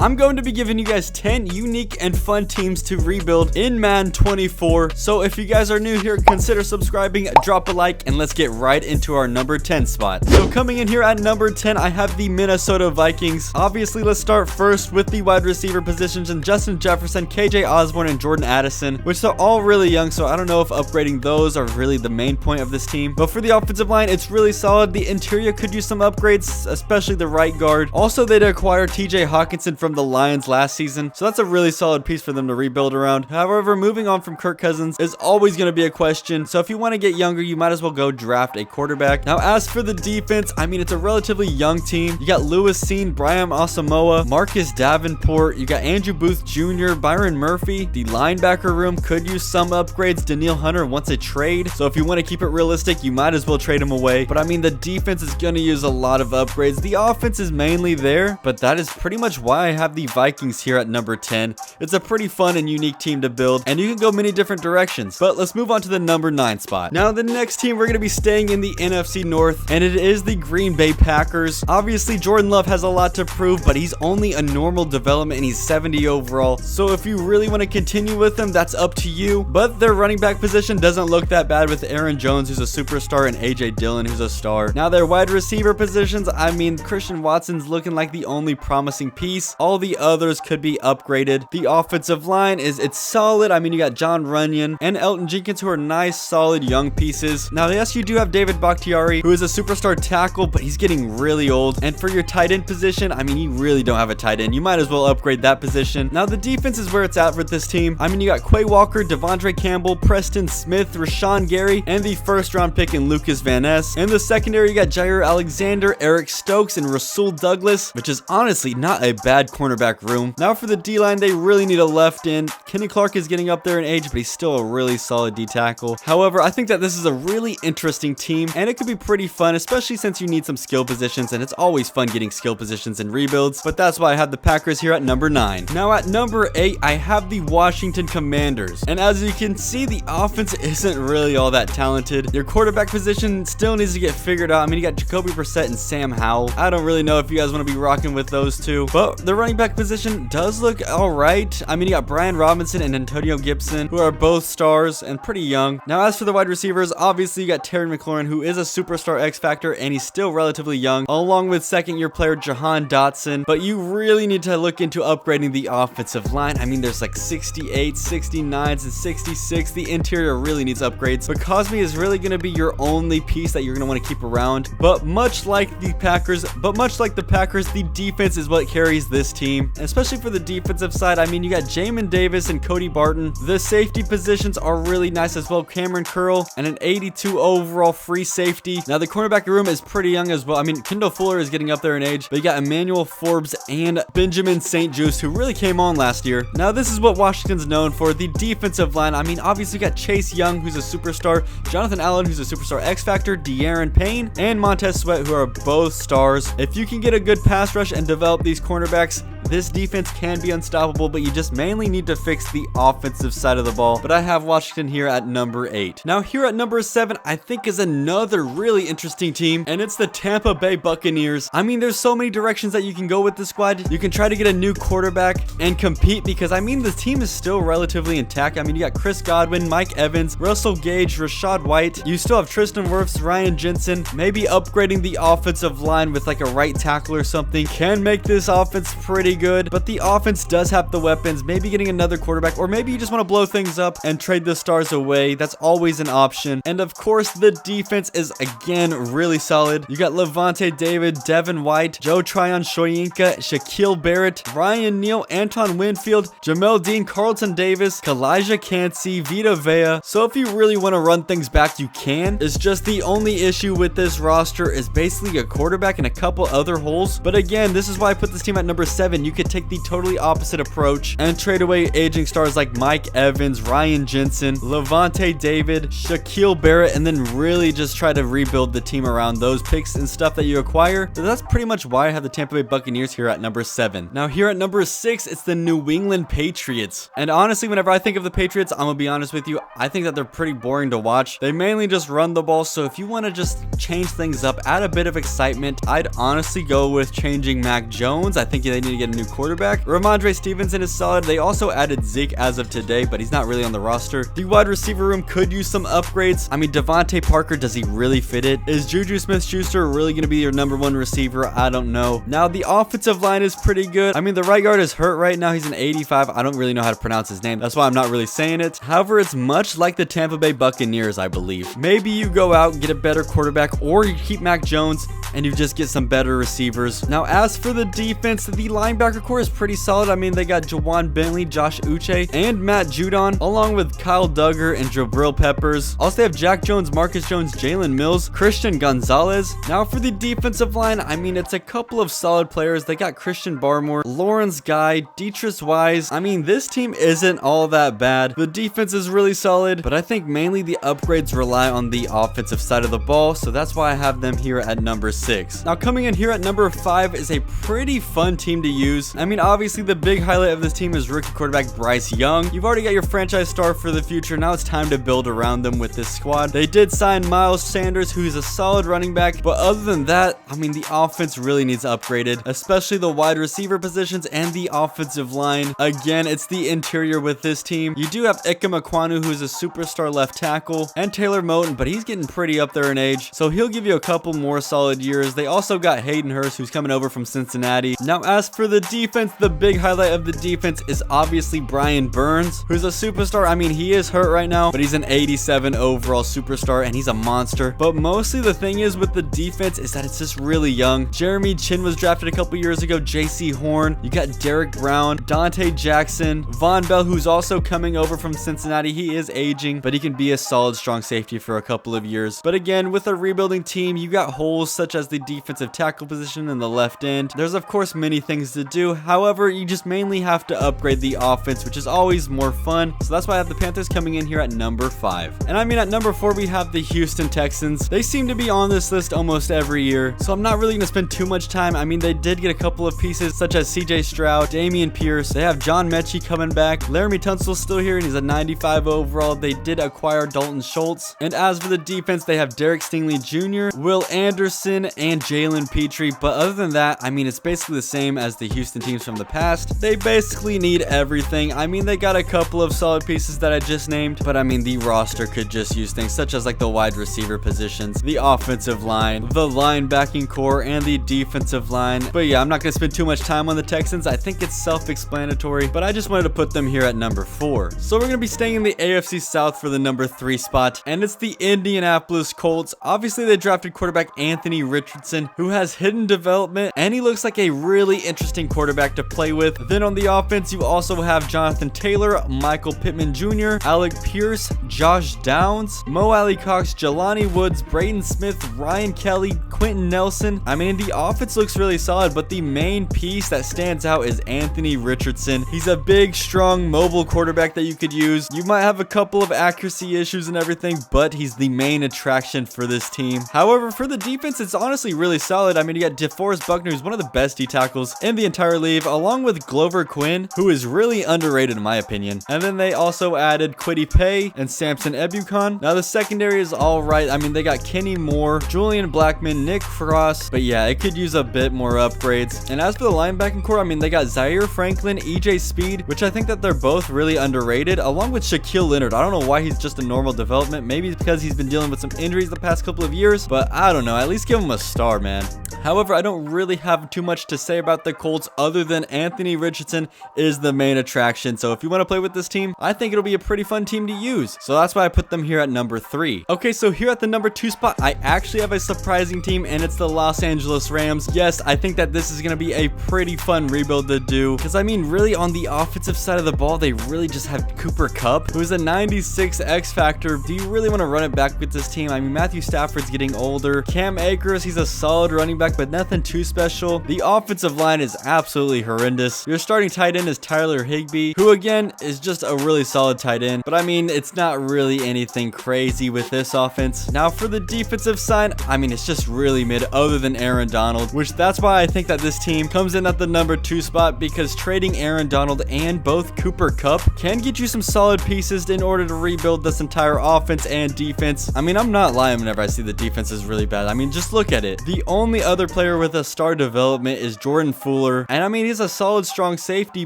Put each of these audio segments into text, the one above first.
I'm going to be giving you guys 10 unique and fun teams to rebuild in Madden 24. So if you guys are new here, consider subscribing, drop a like, and let's get right into our number 10 spot. So coming in here at number 10, I have the Minnesota Vikings. Obviously, let's start first with the wide receiver positions and Justin Jefferson, KJ Osborne, and Jordan Addison, which are all really young, so I don't know if upgrading those are really the main point of this team. But for the offensive line, it's really solid. The interior could use some upgrades, especially the right guard. Also, they did acquire TJ Hawkinson from the Lions last season, so that's a really solid piece for them to rebuild around. However, moving on from Kirk Cousins is always going to be a question, so if you want to get younger, you might as well go draft a quarterback. Now, as for the defense, I mean, it's a relatively young team. You got Lewis Seen, Brian Asamoah, Marcus Davenport, you got Andrew Booth Jr., Byron Murphy. The linebacker room could use some upgrades. Danielle Hunter wants a trade, so if you want to keep it realistic, you might as well trade him away. But I mean, the defense is going to use a lot of upgrades. The offense is mainly there, but that is pretty much why I have the Vikings here at number 10. It's a pretty fun and unique team to build, and you can go many different directions. But let's move on to the number 9 spot. Now, the next team, we're going to be staying in the NFC North, and it is the Green Bay Packers. Obviously, Jordan Love has a lot to prove, but he's only a normal development, and he's 70 overall. So if you really want to continue with him, that's up to you. But their running back position doesn't look that bad with Aaron Jones, who's a superstar, and AJ Dillon, who's a star. Now, their wide receiver positions, I mean, Christian Watson's looking like the only promising piece. All the others could be upgraded. The offensive line it's solid. I mean, you got John Runyon and Elton Jenkins, who are nice, solid young pieces. Now, yes, you do have David Bakhtiari, who is a superstar tackle, but he's getting really old. And for your tight end position, I mean, you really don't have a tight end. You might as well upgrade that position. Now, the defense is where it's at with this team. I mean, you got Quay Walker, Devondre Campbell, Preston Smith, Rashawn Gary, and the first round pick in Lucas Van Ness. In the secondary, you got Jair Alexander, Eric Stokes, and Rasul Douglas, which is honestly not a bad cornerback room. Now, for the D-line, they really need a left end. Kenny Clark is getting up there in age, but he's still a really solid D tackle. However, I think that this is a really interesting team, and it could be pretty fun, especially since you need some skill positions, and it's always fun getting skill positions in rebuilds. But that's why I have the Packers here at number 9. Now, at number 8, I have the Washington Commanders. And as you can see, the offense isn't really all that talented. Your quarterback position still needs to get figured out. I mean, you got Jacoby Brissett and Sam Howell. I don't really know if you guys want to be rocking with those two, but the running back position does look all right. I mean, you got Brian Robinson and Antonio Gibson, who are both stars and pretty young. Now, as for the wide receivers, obviously you got Terry McLaurin, who is a superstar X Factor, and he's still relatively young, along with second-year player Jahan Dotson. But you really need to look into upgrading the offensive line. I mean, there's like 68, 69s, and 66. The interior really needs upgrades, but Cosme is really going to be your only piece that you're going to want to keep around. But much like the Packers, the defense is what carries this team, and especially for the defensive side. I mean, you got Jamin Davis and Cody Barton. The safety positions are really nice as well. Cameron Curl and an 82 overall free safety. Now, the cornerback room is pretty young as well. I mean, Kendall Fuller is getting up there in age, but you got Emmanuel Forbes and Benjamin St. Juste, who really came on last year. Now, this is what Washington's known for. The defensive line, I mean, obviously you got Chase Young, who's a superstar, Jonathan Allen, who's a superstar X Factor, De'Aaron Payne, and Montez Sweat, who are both stars. If you can get a good pass rush and develop these cornerbacks, this defense can be unstoppable, but you just mainly need to fix the offensive side of the ball. But I have Washington here at number 8. Now, here at number 7, I think is another really interesting team, and it's the Tampa Bay Buccaneers. I mean, there's so many directions that you can go with this squad. You can try to get a new quarterback and compete, because I mean, the team is still relatively intact. I mean, you got Chris Godwin, Mike Evans, Russell Gage, Rashad White. You still have Tristan Wirfs, Ryan Jensen. Maybe upgrading the offensive line with like a right tackle or something can make this offense pretty good, but the offense does have the weapons. Maybe getting another quarterback, or maybe you just want to blow things up and trade the stars away. That's always an option. And of course, the defense is again really solid. You got Levante David, Devin White, Joe Tryon-Shoyinka, Shaquille Barrett, Ryan Neal, Anton Winfield, Jamel Dean, Carlton Davis, Kalijah Cansey, Vita Vea. So if you really want to run things back, you can. It's just the only issue with this roster is basically a quarterback and a couple other holes. But again, this is why I put this team at number 7. You could take the totally opposite approach and trade away aging stars like Mike Evans, Ryan Jensen, Levante David, Shaquille Barrett, and then really just try to rebuild the team around those picks and stuff that you acquire. So that's pretty much why I have the Tampa Bay Buccaneers here at number 7. Now, here at number 6, it's the New England Patriots. And honestly, whenever I think of the Patriots, I'm gonna be honest with you, I think that they're pretty boring to watch. They mainly just run the ball. So if you want to just change things up, add a bit of excitement, I'd honestly go with changing Mac Jones. I think they need to get a new quarterback. Ramondre Stevenson is solid. They also added Zeke as of today, but he's not really on the roster. The wide receiver room could use some upgrades. I mean, Devontae Parker, does he really fit it? Is Juju Smith-Schuster really going to be your #1 receiver? I don't know. Now, the offensive line is pretty good. I mean, the right guard is hurt right now. He's an 85. I don't really know how to pronounce his name. That's why I'm not really saying it. However, it's much like the Tampa Bay Buccaneers, I believe. Maybe you go out and get a better quarterback, or you keep Mac Jones and you just get some better receivers. Now, as for the defense, the linebacker core is pretty solid. I mean, they got Jawan Bentley, Josh Uche, and Matt Judon, along with Kyle Duggar and Jabril Peppers. Also, they have Jack Jones, Marcus Jones, Jalen Mills, Christian Gonzalez. Now, for the defensive line, I mean, it's a couple of solid players. They got Christian Barmore, Lawrence Guy, Deatrice Wise. I mean, this team isn't all that bad. The defense is really solid, but I think mainly the upgrades rely on the offensive side of the ball, so that's why I have them here at number 6. Now, coming in here at number 5 is a pretty fun team to use. I mean, obviously, the big highlight of this team is rookie quarterback Bryce Young. You've already got your franchise star for the future. Now it's time to build around them with this squad. They did sign Miles Sanders, who's a solid running back, but other than that, I mean, the offense really needs upgraded, especially the wide receiver positions and the offensive line. Again, it's the interior with this team. You do have Ikem Ekwonu, who's a superstar left tackle, and Taylor Moton, but he's getting pretty up there in age, so he'll give you a couple more solid years. They also got Hayden Hurst, who's coming over from Cincinnati. Now, as for the defense, the big highlight of the defense is obviously Brian Burns, who's a superstar. I mean, he is hurt right now, but he's an 87 overall superstar, and he's a monster. But mostly the thing is with the defense is that it's just really young. Jeremy Chin was drafted a couple years ago, JC Horn. You got Derek Brown, Dante Jackson, Von Bell, who's also coming over from Cincinnati. He is aging, but he can be a solid, strong safety for a couple of years. But again, with a rebuilding team, you got holes such as the defensive tackle position and the left end. There's of course many things to do. However, you just mainly have to upgrade the offense, which is always more fun. So that's why I have the Panthers coming in here at number 5. And I mean, at number 4, we have the Houston Texans. They seem to be on this list almost every year, so I'm not really going to spend too much time. I mean, they did get a couple of pieces such as CJ Stroud, Damian Pierce. They have John Mechie coming back. Laramie Tunsil's still here, and he's a 95 overall. They did acquire Dalton Schultz. And as for the defense, they have Derek Stingley Jr., Will Anderson, and Jalen Petrie. But other than that, I mean, it's basically the same as the Houston teams from the past. They basically need everything. I mean, they got a couple of solid pieces that I just named, but I mean, the roster could just use things such as like the wide receiver positions, the offensive line, the linebacking core, and the defensive line. But yeah, I'm not going to spend too much time on the Texans. I think it's self-explanatory, but I just wanted to put them here at number 4. So we're going to be staying in the AFC South for the number 3 spot, and it's the Indianapolis Colts. Obviously, they drafted quarterback Anthony Richardson, who has hidden development, and he looks like a really interesting quarterback to play with. Then on the offense, you also have Jonathan Taylor, Michael Pittman Jr., Alec Pierce, Josh Downs, Mo Alley Cox, Jelani Woods, Braden Smith, Ryan Kelly, Quentin Nelson. I mean, the offense looks really solid, but the main piece that stands out is Anthony Richardson. He's a big, strong, mobile quarterback that you could use. You might have a couple of accuracy issues and everything, but he's the main attraction for this team. However, for the defense, it's honestly really solid. I mean, you got DeForest Buckner, who's one of the best D tackles in the entire league, along with Glover Quinn, who is really underrated in my opinion. And then they also added Kwity Paye and Samson Ebukam. Now, the secondary is all right. I mean, they got Kenny Moore, Julian Blackman, Nick Frost, but yeah, it could use a bit more upgrades. And as for the linebacking core, I mean, they got Zaire Franklin, EJ Speed, which I think that they're both really underrated, along with Shaquille Leonard. I don't know why he's just a normal development. Maybe it's because he's been dealing with some injuries the past couple of years, but I don't know. At least give him a star, man. However, I don't really have too much to say about the Colts other than Anthony Richardson is the main attraction. So if you want to play with this team, I think it'll be a pretty fun team to use. So that's why I put them here at number 3. Okay, so here at the number 2 spot, I actually have a surprising team, and it's the Los Angeles Rams. Yes, I think that this is going to be a pretty fun rebuild to do, because I mean, really on the offensive side of the ball, they really just have Cooper Kupp, who's a 96 X factor. Do you really want to run it back with this team? I mean, Matthew Stafford's getting older. Cam Akers, he's a solid running back, but nothing too special. The offensive line is absolutely horrendous. Your starting tight end is Tyler Higbee, who again is just a really solid tight end, but I mean, it's not really anything crazy with this offense. Now for the defensive side, I mean, it's just really mid other than Aaron Donald, which that's why I think that this team comes in at the number 2 spot, because trading Aaron Donald and both Cooper Kupp can get you some solid pieces in order to rebuild this entire offense and defense. I mean, I'm not lying whenever I see the defense is really bad. I mean, just look at it. The only other player with a star development is Jordan Fuller, And I mean, he's a solid, strong safety,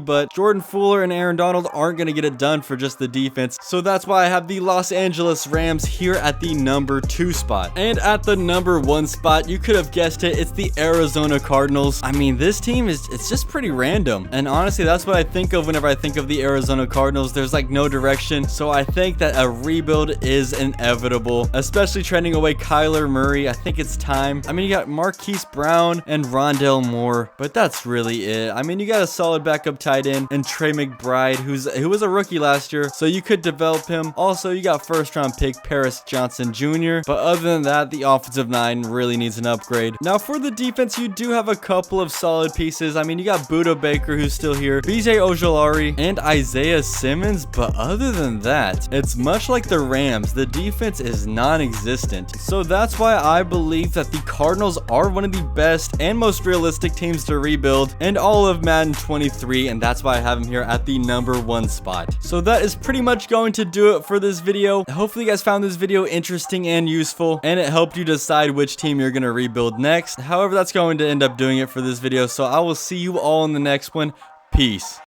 but Jordan Fuller and Aaron Donald aren't going to get it done for just the defense. So that's why I have the Los Angeles Rams here at the number 2 spot. And at the number 1 spot, you could have guessed it, it's the Arizona Cardinals. I mean, this team it's just pretty random. And honestly, that's what I think of whenever I think of the Arizona Cardinals. There's like no direction. So I think that a rebuild is inevitable, especially trending away Kyler Murray. I think it's time. I mean, you got Marquise Brown and Rondale Moore, but that's really it. I mean, you got a solid backup tight end and Trey McBride, who was a rookie last year, so you could develop him. Also, you got first-round pick Paris Johnson Jr., but other than that, the offensive line really needs an upgrade. Now, for the defense, you do have a couple of solid pieces. I mean, you got Buda Baker, who's still here, BJ Ojolari, and Isaiah Simmons, but other than that, it's much like the Rams. The defense is non-existent. So that's why I believe that the Cardinals are one of the best and most realistic teams to rebuild in all of Madden 23, and that's why I have them here at the number 1 spot. So that is pretty much going to do it for this video. Hopefully you guys found this video interesting and useful, and it helped you decide which team you're going to rebuild next. However, that's going to end up doing it for this video, so I will see you all in the next one. Peace.